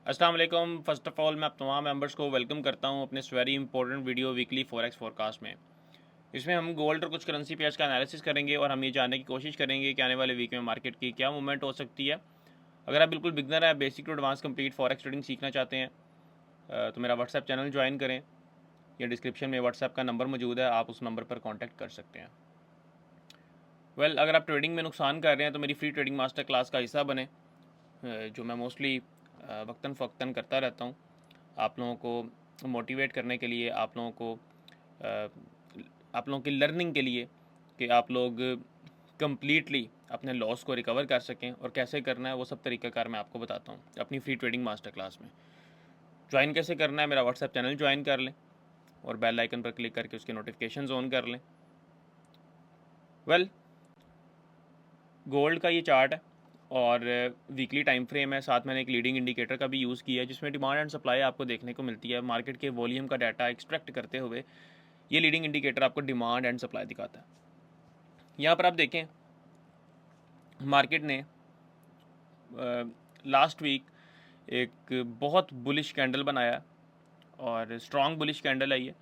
अस्सलाम वालेकुम। First of all मैं आप तमाम मेंबर्स को वेलकम करता हूं अपने इस very important video weekly forex forecast में। इसमें हम गोल्ड और कुछ करेंसी पेयर्स का एनालिसिस करेंगे और हम ये जानने की कोशिश करेंगे कि आने वाले वीक में मार्केट की क्या मूवमेंट हो सकती है। अगर आप बिल्कुल बिगनर है, basic to advance complete forex trading सीखना चाहते हैं तो मेरा व्हाट्सएप चैनल ज्वाइन करें या डिस्क्रिप्शन में व्हाट्सएप का नंबर मौजूद है, आप उस नंबर पर कॉन्टैक्ट कर सकते हैं। अगर आप ट्रेडिंग में नुकसान कर रहे हैं तो मेरी फ्री ट्रेडिंग मास्टर क्लास का हिस्सा बने, जो मैं मोस्टली वक्तन फ़वक्तन करता रहता हूँ आप लोगों को मोटिवेट करने के लिए, आप लोगों की लर्निंग के लिए कि आप लोग कम्प्लीटली अपने लॉस को रिकवर कर सकें और कैसे करना है वो सब तरीक़ाकार मैं आपको बताता हूँ अपनी फ्री ट्रेडिंग मास्टर क्लास में। ज्वाइन कैसे करना है, मेरा व्हाट्सएप चैनल ज्वाइन कर लें और बेल आइकन पर क्लिक करके उसके नोटिफिकेशन ऑन कर लें। गोल्ड का ये चार्ट है और वीकली टाइम फ्रेम है, साथ मैंने एक लीडिंग इंडिकेटर का भी यूज़ किया है जिसमें डिमांड एंड सप्लाई आपको देखने को मिलती है। मार्केट के वॉल्यूम का डाटा एक्सट्रैक्ट करते हुए ये लीडिंग इंडिकेटर आपको डिमांड एंड सप्लाई दिखाता है। यहाँ पर आप देखें मार्केट ने लास्ट वीक एक बहुत बुलिश कैंडल बनाया और स्ट्रॉन्ग बुलिश कैंडल आई है।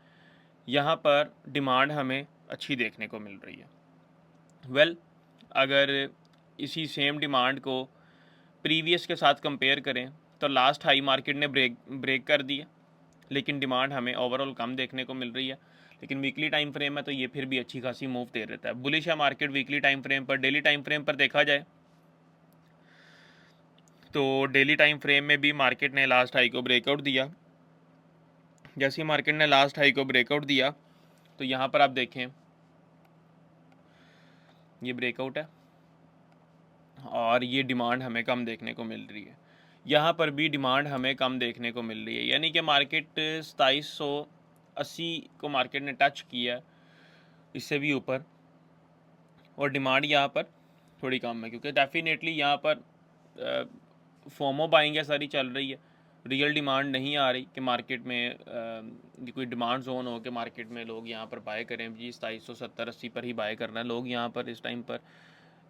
यहाँ पर डिमांड हमें अच्छी देखने को मिल रही है। अगर इसी सेम डिमांड को प्रीवियस के साथ कंपेयर करें तो लास्ट हाई मार्केट ने ब्रेक कर दिया, लेकिन डिमांड हमें ओवरऑल कम देखने को मिल रही है। लेकिन वीकली टाइम फ्रेम है तो ये फिर भी अच्छी खासी मूव दे रहता है। बुलिश है मार्केट वीकली टाइम फ्रेम पर। डेली टाइम फ्रेम पर देखा जाए तो डेली टाइम फ्रेम में भी मार्केट ने लास्ट हाई को ब्रेकआउट दिया। जैसे ही मार्केट ने लास्ट हाई को ब्रेकआउट दिया तो यहाँ पर आप देखें ये ब्रेकआउट है और ये डिमांड हमें कम देखने को मिल रही है। यहाँ पर भी डिमांड हमें कम देखने को मिल रही है, यानी कि मार्केट 2780 को मार्केट ने टच किया, इससे भी ऊपर, और डिमांड यहाँ पर थोड़ी कम है क्योंकि डेफिनेटली यहाँ पर फोमो बाइंग है सारी चल रही है। रियल डिमांड नहीं आ रही कि मार्केट में कोई डिमांड जोन हो कि मार्केट में लोग यहाँ पर बाय करें। जी 2770-80 पर ही बाय करना है लोग यहाँ पर इस टाइम पर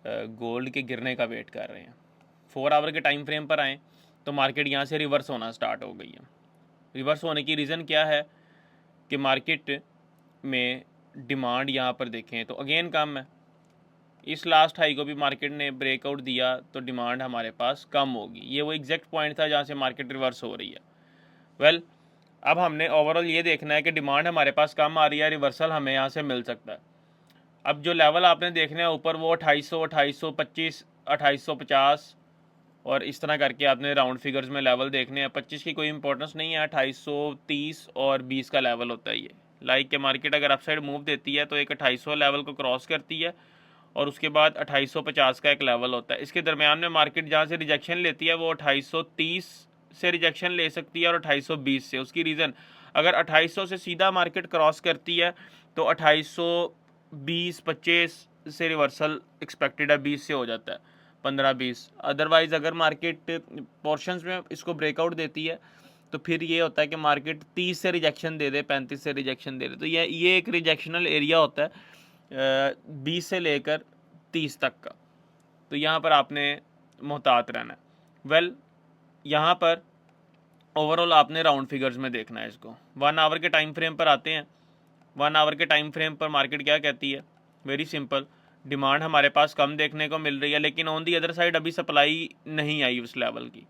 गोल्ड के गिरने का वेट कर रहे हैं। 4 आवर के टाइम फ्रेम पर आएँ तो मार्केट यहाँ से रिवर्स होना स्टार्ट हो गई है। रिवर्स होने की रीज़न क्या है कि मार्केट में डिमांड यहाँ पर देखें तो अगेन कम है। इस लास्ट हाई को भी मार्केट ने ब्रेकआउट दिया तो डिमांड हमारे पास कम होगी। ये वो एग्जैक्ट पॉइंट था जहाँ से मार्केट रिवर्स हो रही है। अब हमने ओवरऑल ये देखना है कि डिमांड हमारे पास कम आ रही है, रिवर्सल हमें यहाँ से मिल सकता है। अब जो लेवल आपने देखना है ऊपर वो 2800, 2825, 2850 और इस तरह करके आपने राउंड फिगर्स में लेवल देखने हैं। 25 की कोई इंपॉर्टेंस नहीं है, 2830 और 20 का लेवल होता है ये। लाइक के मार्केट अगर अपसाइड मूव देती है तो एक 2800 लेवल को क्रॉस करती है और उसके बाद 2850 का एक लेवल होता है। इसके दरमियान में मार्केट जहाँ से रिजेक्शन लेती है वो 2830 से रिजेक्शन ले सकती है और 2820 से। उसकी रीज़न, अगर 2800 से सीधा मार्केट क्रॉस करती है तो 2820-25 से रिवर्सल एक्सपेक्टेड है, 20 से हो जाता है 15-20। अदरवाइज़ अगर मार्केट पोर्शंस में इसको ब्रेकआउट देती है तो फिर ये होता है कि मार्केट 30 से रिजेक्शन दे दे, 35 से रिजेक्शन दे दे। तो ये एक रिजेक्शनल एरिया होता है 20 से लेकर 30 तक का। तो यहाँ पर आपने मोहतात रहना है। यहाँ पर ओवरऑल आपने राउंड फिगर्स में देखना है इसको। 1 आवर के टाइम फ्रेम पर आते हैं। 1 आवर के टाइम फ्रेम पर मार्केट क्या कहती है? वेरी सिंपल, डिमांड हमारे पास कम देखने को मिल रही है, लेकिन ऑन दी अदर साइड अभी सप्लाई नहीं आई उस लेवल की।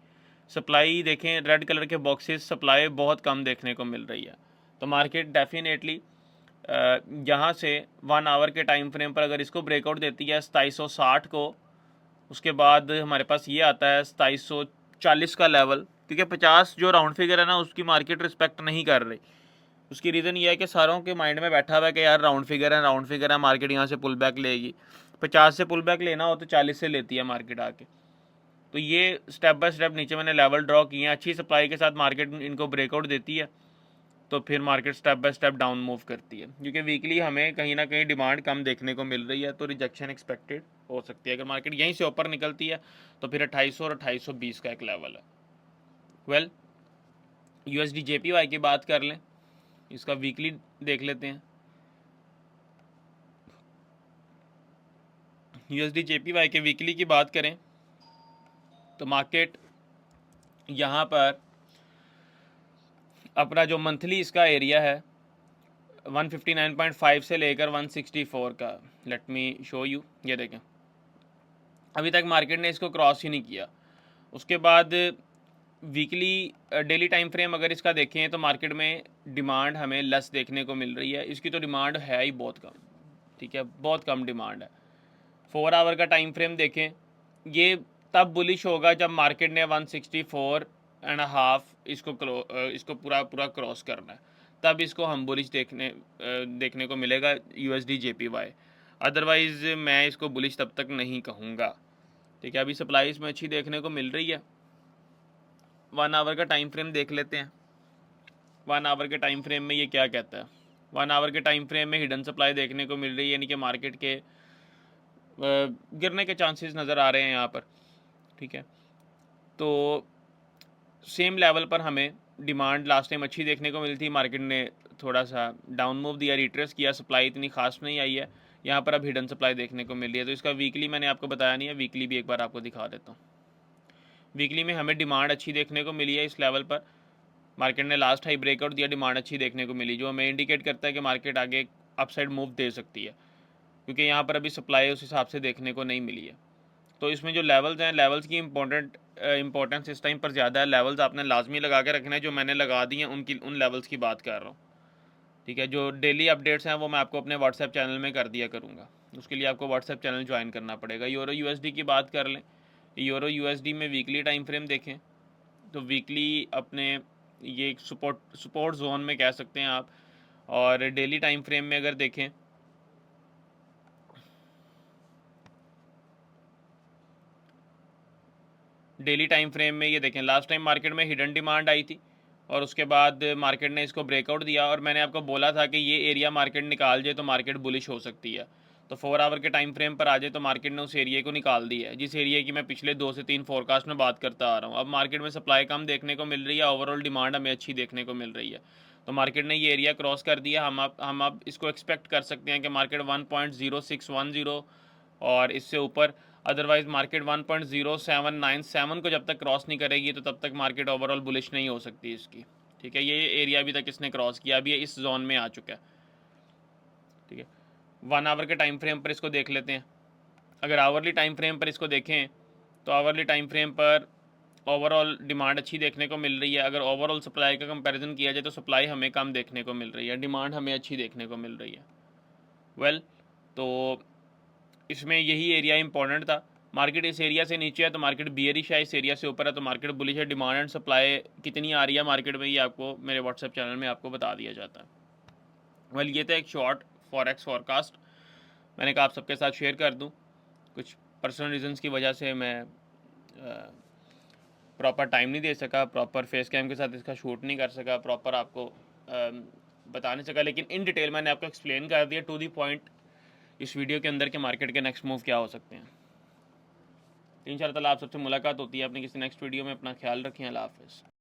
सप्लाई देखें, रेड कलर के बॉक्सेस, सप्लाई बहुत कम देखने को मिल रही है। तो मार्केट डेफिनेटली यहाँ से 1 आवर के टाइम फ्रेम पर अगर इसको ब्रेकआउट देती है 2760 को, उसके बाद हमारे पास ये आता है 2740 का लेवल, क्योंकि 50 जो राउंड फिगर है ना उसकी मार्केट रिस्पेक्ट नहीं कर रही। उसकी रीज़न ये है कि सारों के माइंड में बैठा हुआ है कि यार राउंड फिगर है, राउंड फिगर है, मार्केट यहाँ से पुल बैक लेगी। 50 से पुल बैक लेना हो तो 40 से लेती है मार्केट आके। तो ये स्टेप बाय स्टेप नीचे मैंने लेवल ड्रॉ किए हैं। अच्छी सप्लाई के साथ मार्केट इनको ब्रेकआउट देती है तो फिर market step by step down move करती है, क्योंकि वीकली हमें कहीं ना कहीं डिमांड कम देखने को मिल रही है तो रिजेक्शन एक्सपेक्टेड हो सकती है। अगर मार्केट यहीं से ऊपर निकलती है तो फिर 2800 और 2820 का एक लेवल है। यूएसडी जेपीवाई की बात कर लें, इसका वीकली देख लेते हैं। यूएसडी जेपीवाई के वीकली की बात करें तो मार्केट यहाँ पर अपना जो मंथली इसका एरिया है 159.5 से लेकर 164 का, लेट मी शो यू, ये देखें अभी तक मार्केट ने इसको क्रॉस ही नहीं किया। उसके बाद वीकली डेली टाइम फ्रेम अगर इसका देखें तो मार्केट में डिमांड हमें लेस देखने को मिल रही है, इसकी तो डिमांड है ही बहुत कम, ठीक है, बहुत कम डिमांड है। 4 आवर का टाइम फ्रेम देखें, ये तब बुलिश होगा जब मार्केट ने 164.5 इसको पूरा पूरा क्रॉस करना है, तब इसको हम बुलिश देखने को मिलेगा USD JPY। अदरवाइज़ मैं इसको बुलिश तब तक नहीं कहूँगा, ठीक है। अभी सप्लाई इसमें अच्छी देखने को मिल रही है। 1 आवर का टाइम फ्रेम देख लेते हैं। 1 आवर के टाइम फ्रेम में ये क्या कहता है। 1 आवर के टाइम फ्रेम में हिडन सप्लाई देखने को मिल रही है, यानी कि मार्केट के गिरने के चांसेस नज़र आ रहे हैं यहाँ पर, ठीक है। तो सेम लेवल पर हमें डिमांड लास्ट टाइम अच्छी देखने को मिली थी, मार्केट ने थोड़ा सा डाउन मूव दिया, रिट्रेस किया, सप्लाई इतनी खास नहीं आई है। यहाँ पर अब हिडन सप्लाई देखने को मिल रही है। तो इसका वीकली मैंने आपको बताया नहीं है, वीकली भी एक बार आपको दिखा देता हूँ। वीकली में हमें डिमांड अच्छी देखने को मिली है इस लेवल पर, मार्केट ने लास्ट हाई ब्रेकआउट दिया, डिमांड अच्छी देखने को मिली, जो हमें इंडिकेट करता है कि मार्केट आगे अपसाइड मूव दे सकती है, क्योंकि यहाँ पर अभी सप्लाई उस हिसाब से देखने को नहीं मिली है। तो इसमें जो लेवल्स हैं, लेवल्स की इंपॉर्टेंस इस टाइम पर ज़्यादा है। लेवल्स आपने लाजमी लगा के रखना है, जो मैंने लगा दी हैं उन लेवल्स की बात कर रहा हूँ, ठीक है। जो डेली अपडेट्स हैं वो मैं आपको अपने व्हाट्सएप चैनल में कर दिया करूँगा, उसके लिए आपको व्हाट्सएप चैनल ज्वाइन करना पड़ेगा। यूरो USD की बात कर लें, यूरो USD में वीकली टाइम फ्रेम देखें तो वीकली अपने ये एक सपोर्ट जोन में कह सकते हैं आप। और डेली टाइम फ्रेम में अगर देखें, डेली टाइम फ्रेम में ये देखें, लास्ट टाइम मार्केट में हिडन डिमांड आई थी और उसके बाद मार्केट ने इसको ब्रेकआउट दिया, और मैंने आपको बोला था कि ये एरिया मार्केट निकाल जाए तो मार्केट बुलिश हो सकती है। तो 4 आवर के टाइम फ्रेम पर आ जाए तो मार्केट ने उस एरिया को निकाल दिया है, जिस एरिया की मैं पिछले 2 से 3 फोरकास्ट में बात करता आ रहा हूँ। अब मार्केट में सप्लाई कम देखने को मिल रही है, ओवरऑल डिमांड हमें अच्छी देखने को मिल रही है। तो मार्केट ने ये एरिया क्रॉस कर दिया। हम अब इसको एक्सपेक्ट कर सकते हैं कि मार्केट 1.0610 और इससे ऊपर, अदरवाइज मार्केट 1.0797 को जब तक क्रॉस नहीं करेगी तो तब तक मार्केट ओवरऑल बुलिश नहीं हो सकती इसकी, ठीक है। ये एरिया अभी तक इसने क्रॉस किया, अभी ये इस जोन में आ चुका है, ठीक है। 1 आवर के टाइम फ्रेम पर इसको देख लेते हैं। अगर आवरली टाइम फ्रेम पर इसको देखें तो आवरली टाइम फ्रेम पर ओवरऑल डिमांड अच्छी देखने को मिल रही है। अगर ओवरऑल सप्लाई का कंपैरिजन किया जाए तो सप्लाई हमें कम देखने को मिल रही है, डिमांड हमें अच्छी देखने को मिल रही है। तो इसमें यही एरिया इंपॉर्टेंट था। मार्केट इस एरिया से नीचे है तो मार्केट बियरिश है, इस एरिया से ऊपर है तो मार्केट बुलिश है। डिमांड एंड सप्लाई कितनी आ रही है मार्केट में, ये आपको मेरे व्हाट्सएप चैनल में आपको बता दिया जाता है। ये था एक शॉर्ट फॉरेक्स फॉरकास्ट, मैंने कहा आप सबके साथ शेयर कर दूं। कुछ पर्सनल रीजंस की वजह से मैं प्रॉपर टाइम नहीं दे सका, प्रॉपर फेस कैम के साथ इसका शूट नहीं कर सका, प्रॉपर आपको बता नहीं सका, लेकिन इन डिटेल मैंने आपको एक्सप्लेन कर दिया टू दी पॉइंट इस वीडियो के अंदर के मार्केट के नेक्स्ट मूव क्या हो सकते हैं। इंशाअल्लाह आप सबसे मुलाकात होती है अपनी किसी नेक्स्ट वीडियो में। अपना ख्याल रखें। अल्लाह हाफ़िज़।